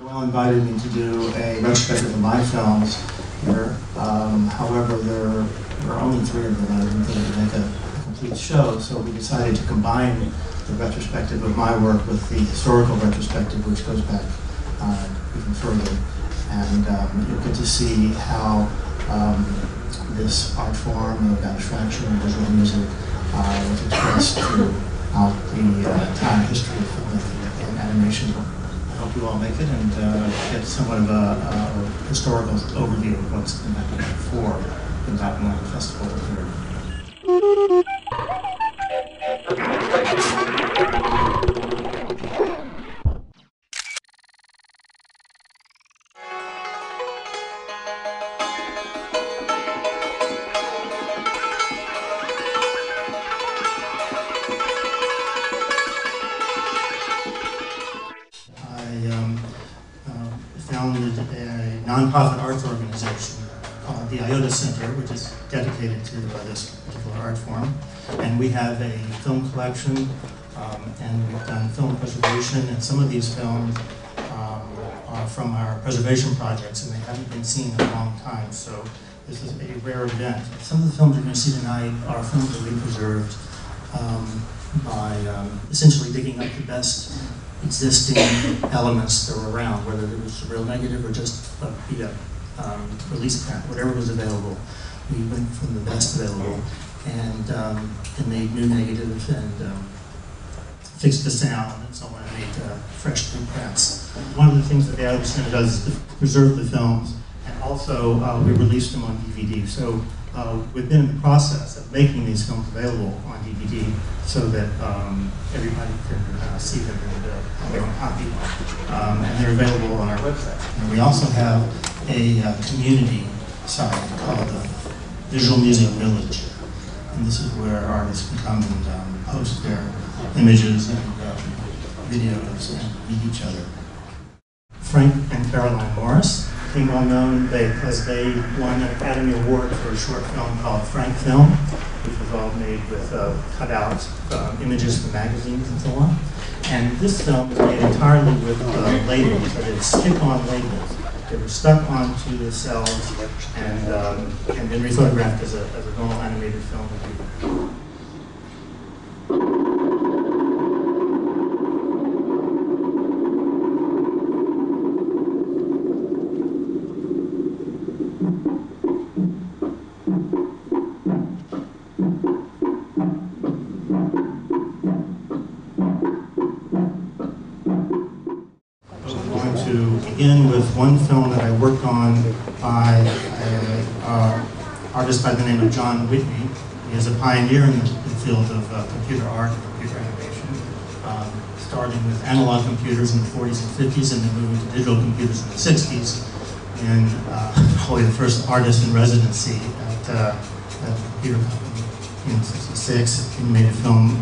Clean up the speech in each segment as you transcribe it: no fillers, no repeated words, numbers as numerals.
well invited me to do a retrospective of my films here. However, there are only 3 of them. I didn't think it would make a complete show, so we decided to combine the retrospective of my work with the historical retrospective, which goes back even further. And you'll get to see how this art form of abstraction and visual music was expressed throughout the entire history of filmmaking and animation. I hope you all make it and get somewhat of a historical overview of what's been happening before the Barcelona festival here. Founded a nonprofit arts organization called the iotaCenter, which is dedicated to this particular art form. And we have a film collection, and we've done film preservation, and some of these films are from our preservation projects, and they haven't been seen in a long time, so this is a rare event. Some of the films you're going to see tonight are films that we preserved by essentially digging up the best existing elements that were around, whether it was a real negative or just a beat up release print, whatever was available. We went from the best available and made new negatives and fixed the sound and so on, and made fresh reprints. One of the things that the Iowa Center does is to preserve the films, and also we released them on DVD. So we've been in the process of making these films available on DVD so that everybody can see them and have their own copy. And they're available on our website. And we also have a community site called the Visual Museum Village. And this is where artists can come and post their images and videos and meet each other. Frank and Caroline Morris became well known because they won an Academy Award for a short film called Frank Film, which was all made with cutouts, images from magazines and so on. And this film was made entirely with labels, so they stick-on labels. They were stuck onto the cells and then rephotographed as a normal animated film would be. Begin with one film that I worked on by an artist by the name of John Whitney. He is a pioneer in the field of computer art and computer animation, starting with analog computers in the 40s and 50s and then moving to digital computers in the 60s. And probably the first artist in residency at a computer company in 66. He made a film,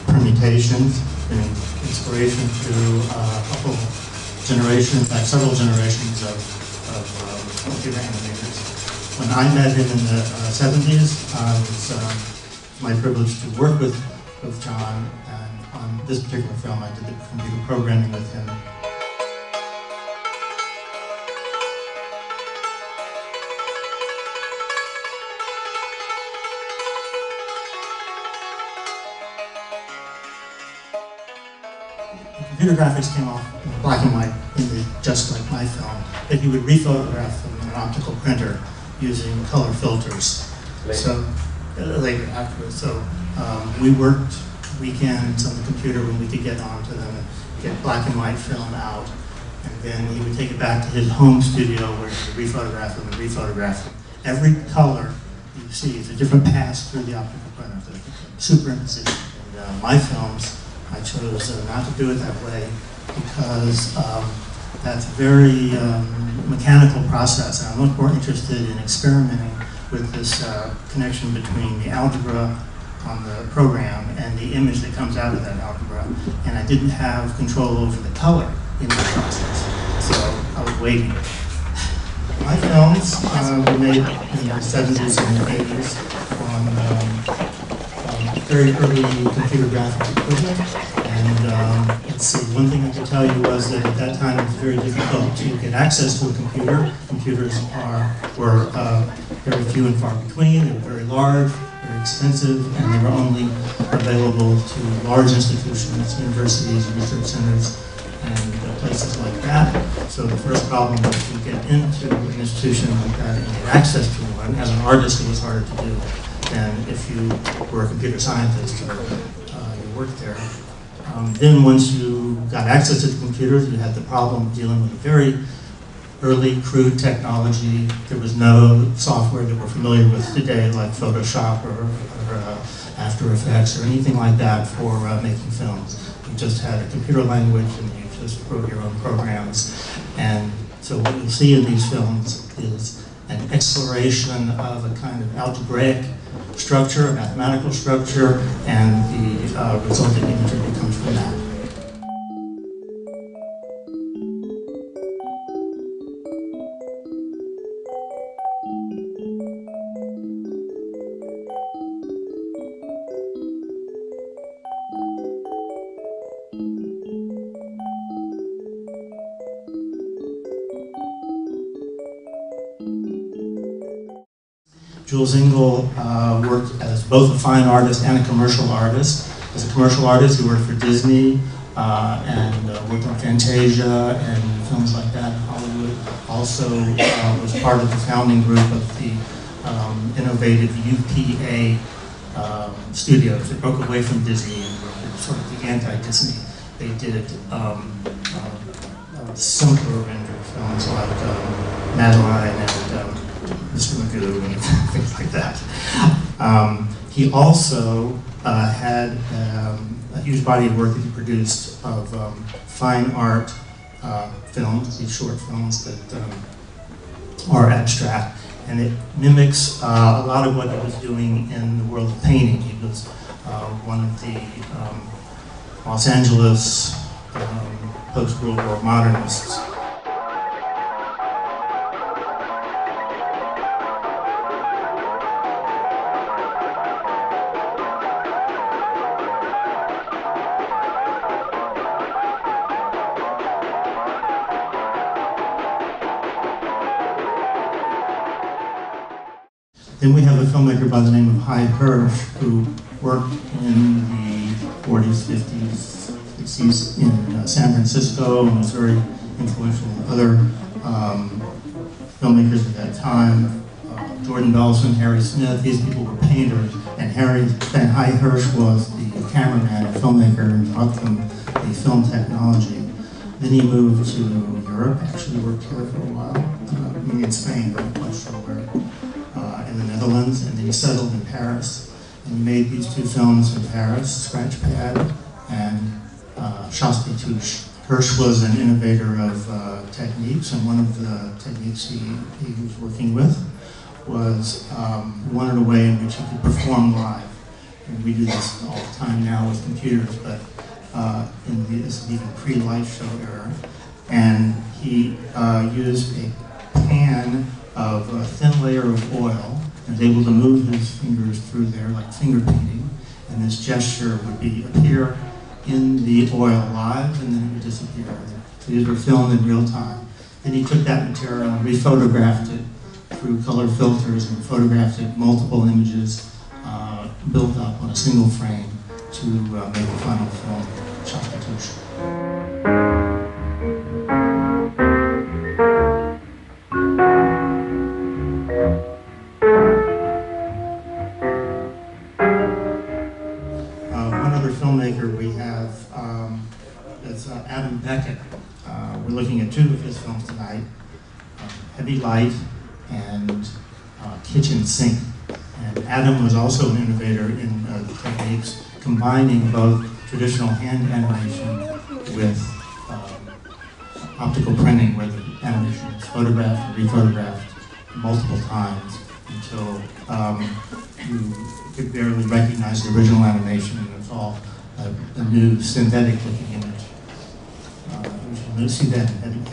Permutations, and inspiration to a couple generations, like several generations of computer animators. When I met him in the 70s, it was my privilege to work with John, and on this particular film I did the computer programming with him. Computer graphics came off in black and white, just like my film, that he would rephotograph from an optical printer using color filters. So later afterwards, so we worked weekends on the computer when we could get onto them and get black and white film out, and then he would take it back to his home studio where he would rephotograph them and rephotograph them. Every color you see is a different pass through the optical printer, the superimposition. And my films, I chose not to do it that way because that's a very mechanical process, and I'm much more interested in experimenting with this connection between the algebra on the program and the image that comes out of that algebra, and I didn't have control over the color in the process, so I was waiting. My films were made in the 70s and 80s on very early computer graphic equipment, And let's see, one thing I can tell you was that at that time it was very difficult to get access to a computer. Computers were very few and far between. They were very large, very expensive, and they were only available to large institutions, universities, research centers, and places like that. So the first problem was to get into an institution like that and get access to one. As an artist, it was harder to do than if you were a computer scientist or you worked there. Then once you got access to the computers, you had the problem of dealing with a very early, crude technology. There was no software that we're familiar with today, like Photoshop or After Effects or anything like that for making films. You just had a computer language and you just wrote your own programs. And so what you'll see in these films is an exploration of a kind of algebraic structure, a mathematical structure, and the resulting imagery that comes from that. Jules Engel worked as both a fine artist and a commercial artist. As a commercial artist, he worked for Disney and worked on Fantasia and films like that in Hollywood. Also was part of the founding group of the innovative UPA studios. They broke away from Disney and were sort of the anti-Disney. They did simpler render films like Madeline and Mr. Magoo and things like that. He also had a huge body of work that he produced of fine art films, these short films that are abstract, and it mimics a lot of what he was doing in the world of painting. He was one of the Los Angeles post-World War modernists. Then we have a filmmaker by the name of Hy Hirsch, who worked in the 40s, 50s, 60s in San Francisco and was very influential on other filmmakers at that time. Jordan Belson, Harry Smith, these people were painters, and Hy Hirsch was the cameraman and filmmaker and taught them the film technology. Then he moved to Europe, actually worked here for a while, maybe in Spain, but I'm not quite sure where. In the Netherlands, and then he settled in Paris, and he made these two films in Paris, Scratchpad and Chasse Touche. Hirsch was an innovator of techniques, and one of the techniques he was working with was he wanted a way in which he could perform live. And we do this all the time now with computers, but this is even pre-light show era. And he used a pan of a thin layer of oil and was able to move his fingers through there like finger painting, and this gesture would appear in the oil live and then it would disappear. So these were filmed in real time. Then he took that material and rephotographed it through color filters and photographed it multiple images built up on a single frame to make the final film, Chasse Touche. Adam Beckett. We're looking at two of his films tonight, Heavy Light and Kitchen Sink. And Adam was also an innovator in techniques combining both traditional hand animation with optical printing, where the animation is photographed and rephotographed multiple times until you could barely recognize the original animation, and it's all a new synthetic looking image. We should see that in Heavy Light.